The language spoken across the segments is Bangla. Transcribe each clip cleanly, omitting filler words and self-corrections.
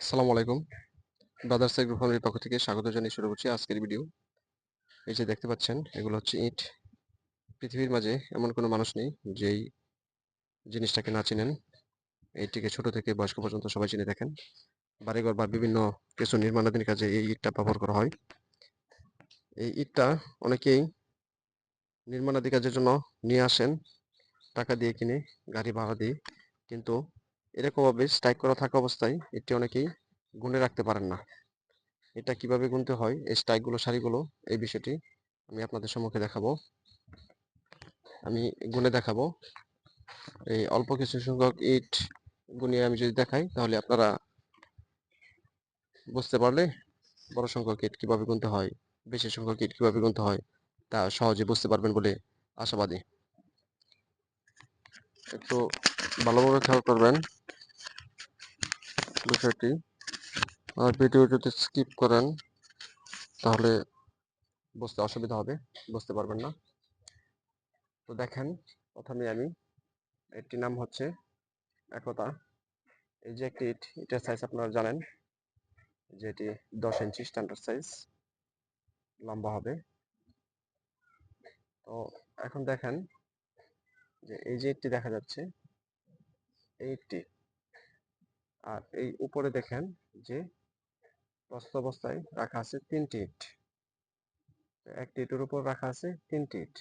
আসসালামু আলাইকুম। ব্রাদার্স এগ্রো ফার্মের পক্ষ থেকে স্বাগত জানিয়ে শুরু করছি আজকের ভিডিও। এই যে দেখতে পাচ্ছেন, এগুলো হচ্ছে ইট। পৃথিবীর মাঝে এমন কোনো মানুষ নেই যেই জিনিসটাকে না চিনেন। এইটিকে ছোট থেকে বয়স্ক পর্যন্ত সবাই চিনে থাকেন। বাড়িঘর বা বিভিন্ন কিছু নির্মাণাধীন কাজে এই ইটটা ব্যবহার করা হয়। এই ইটটা অনেকেই নির্মাণাধীন কাজের জন্য নিয়ে আসেন টাকা দিয়ে কিনে, গাড়ি ভাড়া দিয়ে। কিন্তু এরকমভাবে স্ট্রাইক করা থাকা অবস্থায় এটি অনেকেই গুণে রাখতে পারেন না। এটা কিভাবে গুনতে হয়, এই স্ট্রাইকগুলো, সারিগুলো, এই বিষয়টি আমি আপনাদের সম্মুখে দেখাবো। আমি গুনে দেখাবো। এই অল্প কিছু সংখ্যক ইট গুনিয়ে আমি যদি দেখাই, তাহলে আপনারা বুঝতে পারলে বড় সংখ্যক ইট কিভাবে গুনতে হয়, বেশি সংখ্যক ইট কিভাবে গুনতে হয়, তা সহজে বুঝতে পারবেন বলে আশাবাদী। একটু ভালোভাবে খেয়াল করবেন বিষয়টি। আর ভিডিও যদি স্কিপ করেন তাহলে বুঝতে অসুবিধা হবে, বুঝতে পারবেন না। তো দেখেন, প্রথমে আমি, এটির নাম হচ্ছে একতা। এই যে একটি ইট, এটার সাইজ আপনারা জানেন যে এটি 10 ইঞ্চি স্ট্যান্ডার্ড সাইজ লম্বা হবে। তো এখন দেখেন যে এই যে ইটটি দেখা যাচ্ছে, এই ইটটি, আর এই উপরে দেখেন যে প্রস্থ অবস্থায় রাখা আছে 3টি ইট। একটি ইটের উপর রাখা আছে 3টি ইট।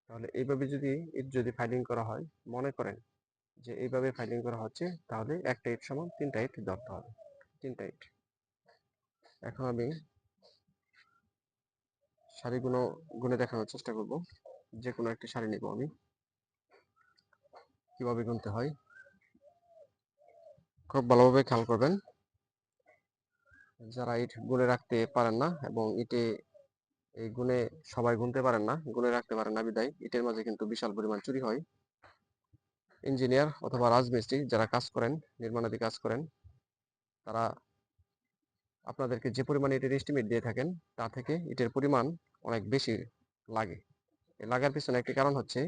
তাহলে এইভাবে যদি ইট যদি ফাইলিং করা হয়, মনে করেন যে এইভাবে ফাইলিং করা হচ্ছে, তাহলে একটা ইট সমান 3টা ইট ধরতে হবে, 3টা ইট। এখন আমি সারিগুলো গুনে দেখানোর চেষ্টা করব। যে কোনো একটি সারি নিব আমি, কিভাবে গুনতে হয় খুব ভালোভাবে খেয়াল করবেন। যারা ইট গুনে রাখতে পারেন না, এবং ইটে এই গুনে সবাই গুনতে পারেন না, গুনে রাখতে পারেন না বিদায় ইটের মাঝে কিন্তু বিশাল পরিমাণ চুরি হয়। ইঞ্জিনিয়ার অথবা রাজমিস্ত্রি যারা কাজ করেন, নির্মাণাধী কাজ করেন, তারা আপনাদেরকে যে পরিমাণ ইটের এস্টিমেট দিয়ে থাকেন, তা থেকে ইটের পরিমাণ অনেক বেশি লাগে। এই লাগার পিছনে একটি কারণ হচ্ছে,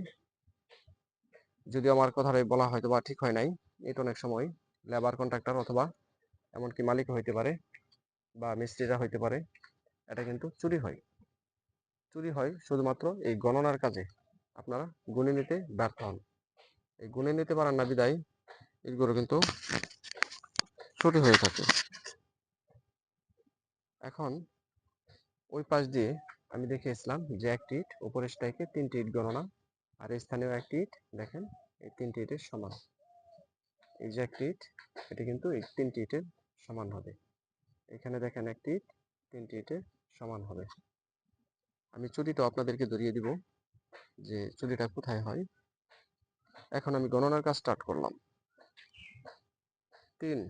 যদিও আমার কথাটাই বলা হয়তো বা ঠিক হয় নাই, ইট অনেক সময় লেবার কন্ট্রাক্টর অথবা এমনকি মালিক হইতে পারে বা মিস্ত্রিরা হইতে পারে, এটা কিন্তু চুরি হয়। চুরি হয় শুধুমাত্র এই গণনার কাজে। আপনারা গুনে নিতে ব্যর্থ হন। এই গুনে নিতে পারেন না বিদায় এগুলো কিন্তু চুরি হয়ে থাকে। এখন ওই পাশ দিয়ে আমি দেখিয়েছিলাম যে একটি ইট উপরের স্ট্রাইকে 3টি ইট গণনা, আর এই স্থানীয় একটি ইট দেখেন এই 3টি ইটের সমান। এই যে একটি ইট, এটি কিন্তু এই 3টি ইটের সমান হবে। এখানে দেখেন একটি ইট 3টি ইটের সমান হবে। আমি চুরিটা আপনাদেরকে ধরিয়ে দিব যে চুরিটা কোথায় হয়। এখন আমি গণনার কাজ স্টার্ট করলাম। 3,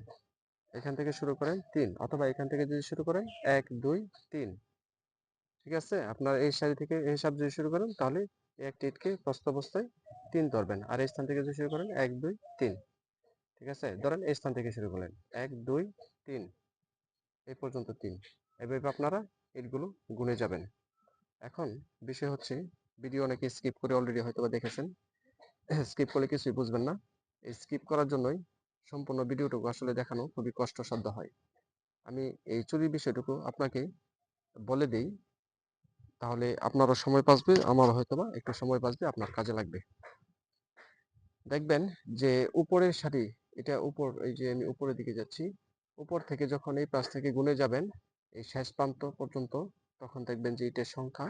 এখান থেকে শুরু করেন 3, অথবা এখান থেকে যদি শুরু করেন 1 2 3। ঠিক আছে, আপনার এই সারি থেকে এই হিসাব যদি শুরু করেন, তাহলে একটি ইটকে প্রস্থ অবস্থায় 3 ধরবেন। আর এই স্থান থেকে যদি শুরু করেন 1 2 3। ঠিক আছে, ধরেন এই স্থান থেকে শুরু করলেন 1 2 3, এই পর্যন্ত 3। এভাবে আপনারা ইটগুলো গুনে যাবেন। এখন বিষয় হচ্ছে, ভিডিও অনেকে স্কিপ করে অলরেডি হয়তো বা দেখেছেন। স্কিপ করলে কিছুই বুঝবেন না। এই স্কিপ করার জন্যই সম্পূর্ণ ভিডিওটুকু আসলে দেখানো খুবই কষ্টসাধ্য হয়। আমি এই চুরির বিষয়টুকু আপনাকে বলে দেই, তাহলে আপনারও সময় বাঁচবে, আমার হয়তোবা একটু সময় বাঁচবে, আপনার কাজে লাগবে। দেখবেন যে উপরের সারি, এটা উপর, এই যে আমি উপরের দিকে যাচ্ছি, উপর থেকে যখন এই পাশ থেকে গুনে যাবেন এই শেষ প্রান্ত পর্যন্ত, তখন দেখবেন যে ইটের সংখ্যা,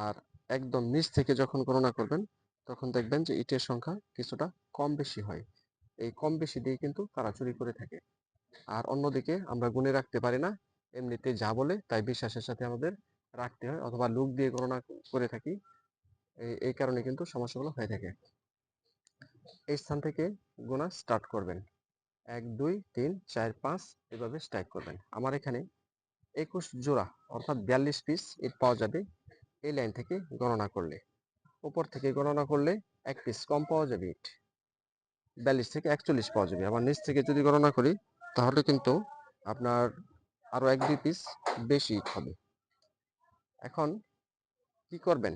আর একদম নিচ থেকে যখন গণনা করবেন, তখন দেখবেন যে ইটের সংখ্যা কিছুটা কম বেশি হয়। এই কম বেশি দিয়ে কিন্তু তারা চুরি করে থাকে। আর অন্যদিকে আমরা গুনে রাখতে পারি না, এমনিতে যা বলে তাই বিশ্বাসের সাথে আমাদের রাখতে হয়, অথবা লোক দিয়ে গণনা করে থাকি। এই কারণে কিন্তু সমস্যাগুলো হয়ে থাকে। এই স্থান থেকে গোনা স্টার্ট করবেন, 1 2 3 4 5, এভাবে স্ট্রাইক করবেন। আমার এখানে 21 জোড়া অর্থাৎ 42 পিস ইট পাওয়া যাবে এই লাইন থেকে গণনা করলে। উপর থেকে গণনা করলে 1 পিস কম পাওয়া যাবে ইট, 42 থেকে 41 পাওয়া যাবে। আবার নিচ থেকে যদি গণনা করি, তাহলে কিন্তু আপনার আরো 1 2 পিস বেশি ইট হবে। এখন কি করবেন,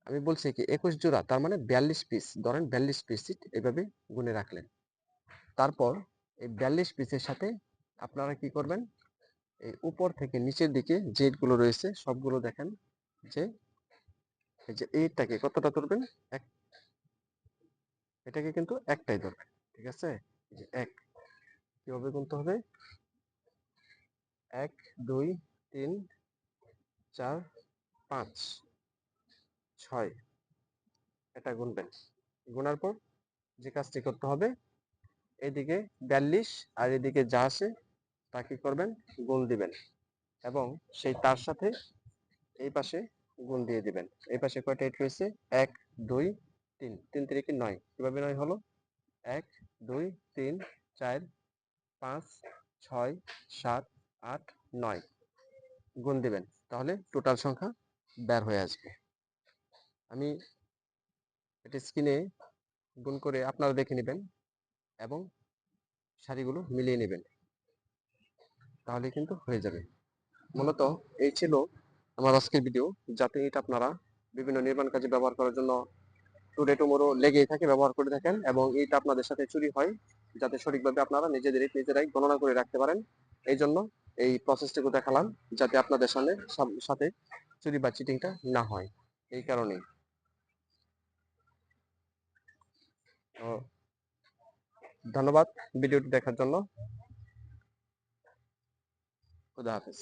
আমি বলছি কি 21 জোড়া, তার মানে 42 পিস, ধরেন 42 পিস ইট এভাবে গুনে রাখলেন। তারপর এই 42 পিসের সাথে আপনারা কি করবেন, এই উপর থেকে নিচের দিকে যেগুলো রয়েছে সবগুলো দেখেন যে এই যে এইটাকে কতটা ধরবেন, এক, এটাকে কিন্তু একটাই ধরবেন, ঠিক আছে? এই যে এক, কিভাবে গুনতে হবে, 1 2 3 4 5 6, এটা গুনবেন। গুনার পর যে কাজটি করতে হবে, এদিকে 42 আর এদিকে যা আসে তা কি করবেন, গুণ দিবেন এবং সেই তার সাথে এই পাশে গুণ দিয়ে দিবেন। এই পাশে কয়টা 8 রয়েছে, 1 2 3, 3 3 9, কিভাবে 9 হলো, 1 2 3 4 5 6 7 8 9 গুণ দিবেন, তাহলে টোটাল সংখ্যা বের হয়ে আসবে। আমি এটা স্ক্রিনে গুণ করে আপনারা দেখে নেবেন এবং সারিগুলো মিলিয়ে নেবেন, তাহলে কিন্তু হয়ে যাবে। মূলত এই ছিল আমার আজকের ভিডিও, যাতে এটা আপনারা বিভিন্ন নির্মাণ কাজে ব্যবহার করার জন্য টুডে টুমোরো লেগেই থাকে, ব্যবহার করে থাকেন এবং এটা আপনাদের সাথে চুরি হয়, যাতে সঠিকভাবে আপনারা নিজেরাই গণনা করে রাখতে পারেন। এই জন্য এই প্রসেসটুকু দেখালাম, যাতে আপনাদের সাথে চুরি বা চিটিংটা না হয়, এই কারণেই। তো ধন্যবাদ ভিডিওটি দেখার জন্য। খুদা হাফেজ।